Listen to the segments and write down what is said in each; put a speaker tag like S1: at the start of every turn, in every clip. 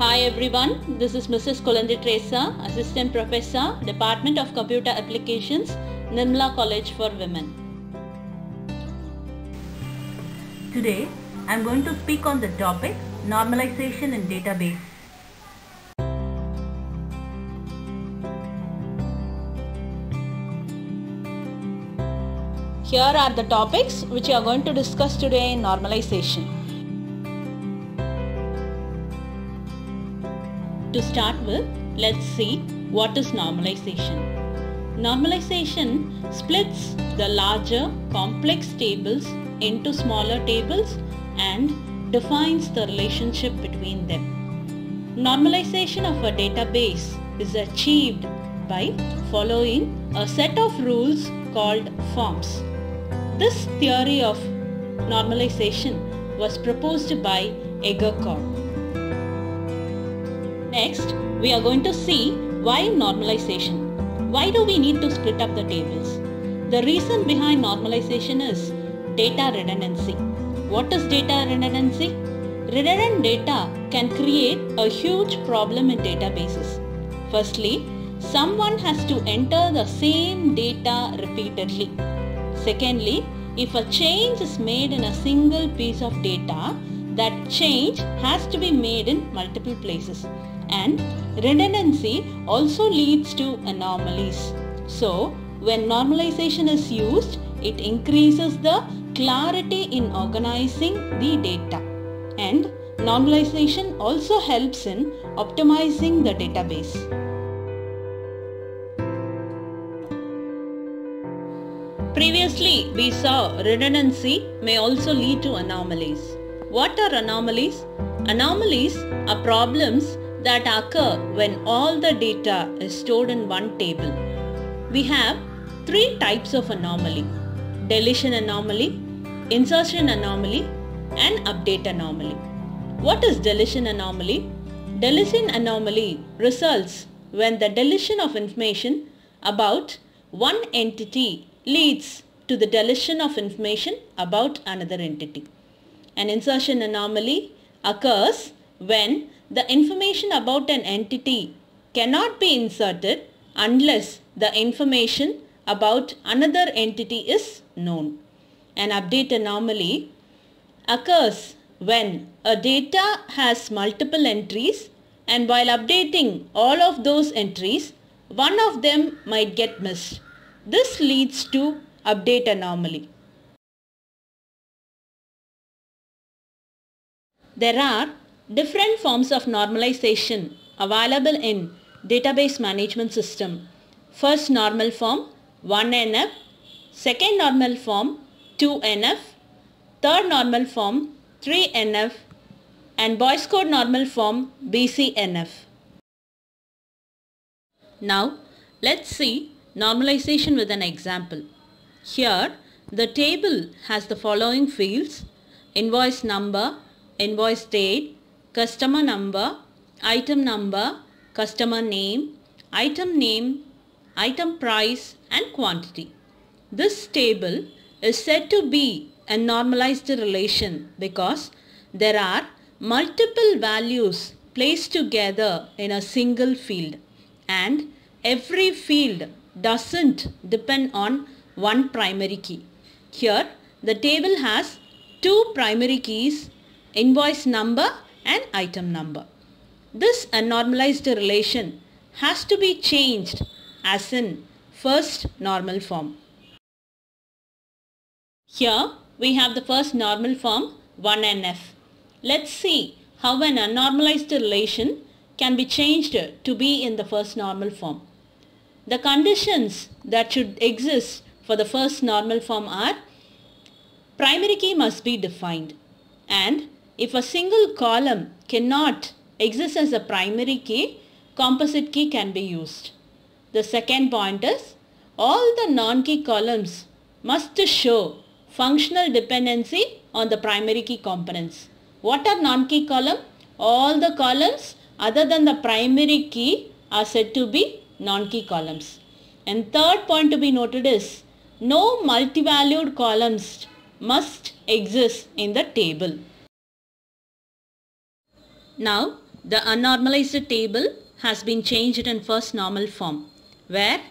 S1: Hi everyone, this is Mrs. Kulandai Teresa, Assistant Professor, Department of Computer Applications, Nirmala College for Women. Today, I am going to speak on the topic Normalization in Database. Here are the topics which we are going to discuss today in normalization. To start with, let's see what is normalization. Normalization splits the larger complex tables into smaller tables and defines the relationship between them. Normalization of a database is achieved by following a set of rules called forms. This theory of normalization was proposed by Egerkorb. Next, we are going to see why normalization. Why do we need to split up the tables? The reason behind normalization is data redundancy. What is data redundancy? Redundant data can create a huge problem in databases. Firstly, someone has to enter the same data repeatedly. Secondly, if a change is made in a single piece of data, that change has to be made in multiple places. And redundancy also leads to anomalies. So, when normalization is used, it increases the clarity in organizing the data. And normalization also helps in optimizing the database. Previously, we saw redundancy may also lead to anomalies. What are anomalies? Anomalies are problems that occur when all the data is stored in one table. We have three types of anomaly: deletion anomaly, insertion anomaly, and update anomaly. What is deletion anomaly? Deletion anomaly results when the deletion of information about one entity leads to the deletion of information about another entity. An insertion anomaly occurs when the information about an entity cannot be inserted unless the information about another entity is known. An update anomaly occurs when a data has multiple entries, and while updating all of those entries, one of them might get missed. This leads to update anomaly. There are different forms of normalization available in database management system. First normal form 1NF, second normal form 2NF, third normal form 3NF, and Boyce code normal form BCNF. Now let's see normalization with an example. Here the table has the following fields: invoice number, invoice date, customer number, customer name, item price, and quantity. This table is said to be a normalized relation because there are multiple values placed together in a single field, and every field doesn't depend on one primary key. Here the table has two primary keys: invoice number and item number. This normalized relation has to be changed as in first normal form. Here we have the first normal form 1NF. Let's see how an unnormalized relation can be changed to be in the first normal form. The conditions that should exist for the first normal form are: primary key must be defined, and if a single column cannot exist as a primary key, composite key can be used. The second point is all the non-key columns must show functional dependency on the primary key components. What are non-key columns? All the columns other than the primary key are said to be non-key columns. And third point to be noted is no multi-valued columns must exist in the table. Now the unnormalized table has been changed in first normal form, where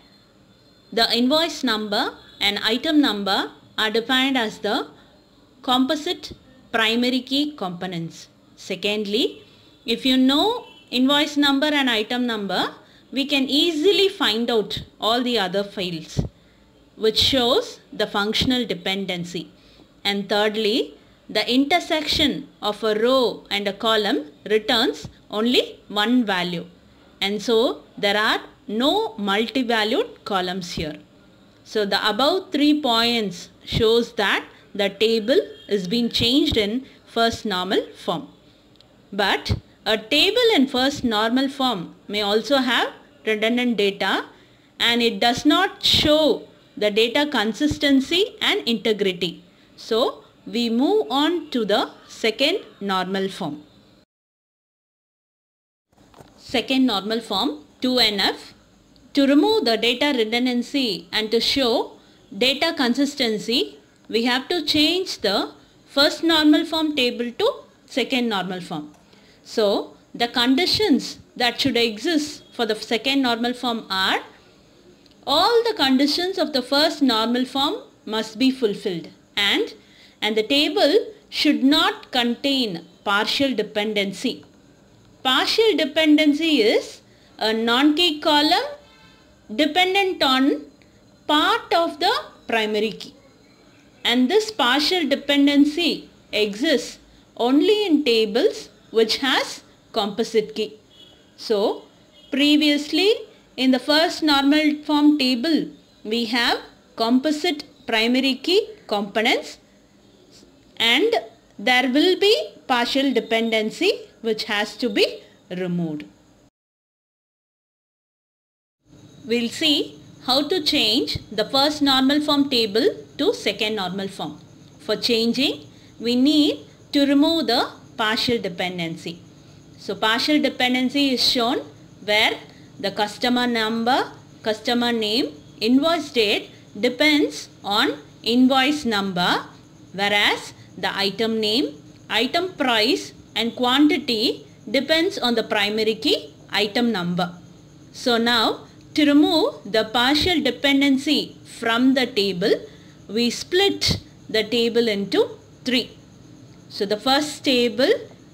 S1: the invoice number and item number are defined as the composite primary key components. Secondly, if you know invoice number and item number, we can easily find out all the other fields, which shows the functional dependency. And thirdly, the intersection of a row and a column returns only one value. And so there are no multi-valued columns here. So the above 3 points shows that the table is being changed in first normal form. But a table in first normal form may also have redundant data, and it does not show the data consistency and integrity. So we move on to the second normal form. Second normal form 2NF. To remove the data redundancy and to show data consistency, we have to change the first normal form table to second normal form. So the conditions that should exist for the second normal form are: all the conditions of the first normal form must be fulfilled, and the table should not contain partial dependency. Partial dependency is a non-key column dependent on part of the primary key, and this partial dependency exists only in tables which has composite key. So previously in the first normal form table we have composite primary key components, and there will be partial dependency which has to be removed. We'll see how to change the first normal form table to second normal form. For changing, we need to remove the partial dependency. So partial dependency is shown where the customer number, customer name, invoice date depends on invoice number, whereas the item name, item price and quantity depends on the primary key item number. So now to remove the partial dependency from the table, we split the table into 3. So the first table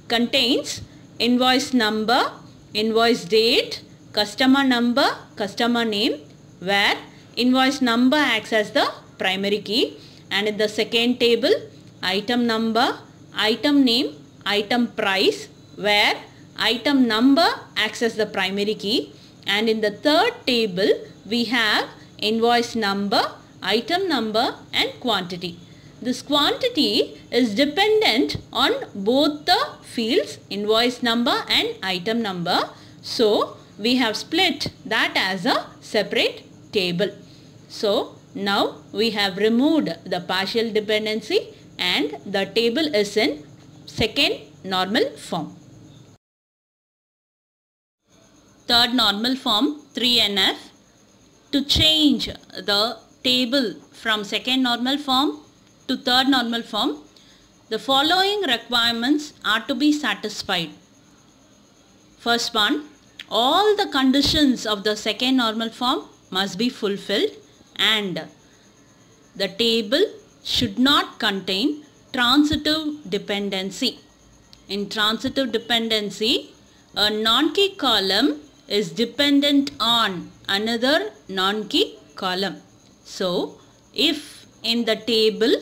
S1: contains invoice number, invoice date, customer number, customer name, where invoice number acts as the primary key, and in the second table item number, item name, item price, where item number acts as the primary key, and in the third table we have invoice number, item number and quantity. This quantity is dependent on both the fields invoice number and item number. So we have split that as a separate table. So now we have removed the partial dependency and the table is in second normal form. Third normal form 3NF. To change the table from second normal form to third normal form, the following requirements are to be satisfied. First one, all the conditions of the second normal form must be fulfilled, and the table should not contain transitive dependency. In transitive dependency, a non-key column is dependent on another non-key column. So if in the table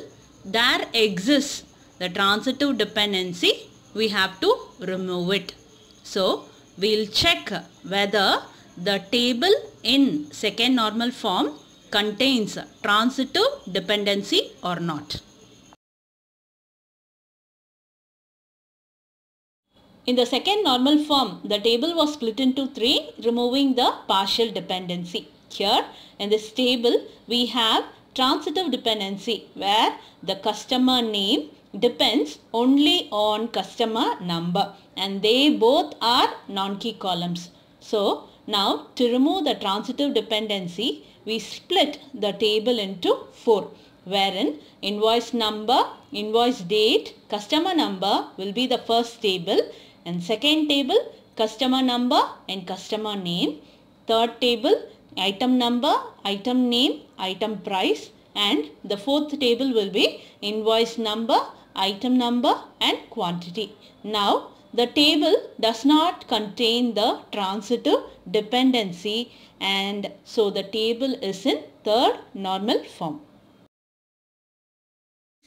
S1: there exists the transitive dependency, we have to remove it. So we'll check whether the table in second normal form contains transitive dependency or not. In the second normal form, the table was split into 3, removing the partial dependency. Here in this table, we have transitive dependency where the customer name depends only on customer number, and they both are non-key columns. So now to remove the transitive dependency, we split the table into 4, wherein invoice number, invoice date, customer number will be the first table, and second table customer number and customer name. Third table, item number, item name, item price, and the fourth table will be invoice number, item number and quantity. Now the table does not contain the transitive dependency, and so the table is in third normal form.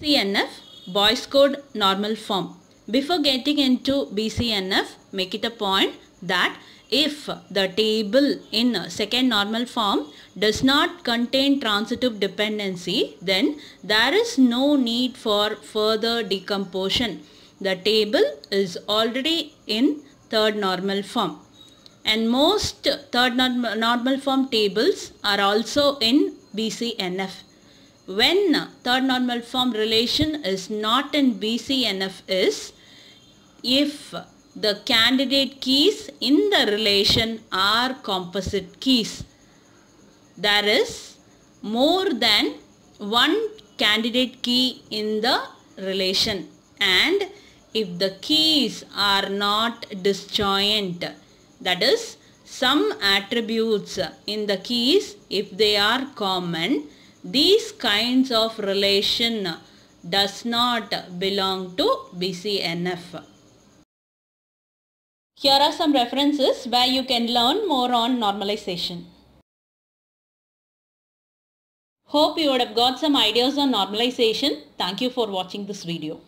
S1: BCNF, Boy's Code normal form. Before getting into BCNF, make it a point that if the table in second normal form does not contain transitive dependency, then there is no need for further decomposition. The table is already in third normal form. And most third normal form tables are also in BCNF. When third normal form relation is not in BCNF is if the candidate keys in the relation are composite keys. There is more than one candidate key in the relation, and if the keys are not disjoint, that is, some attributes in the keys, if they are common, these kinds of relation does not belong to BCNF. Here are some references where you can learn more on normalization. Hope you would have got some ideas on normalization. Thank you for watching this video.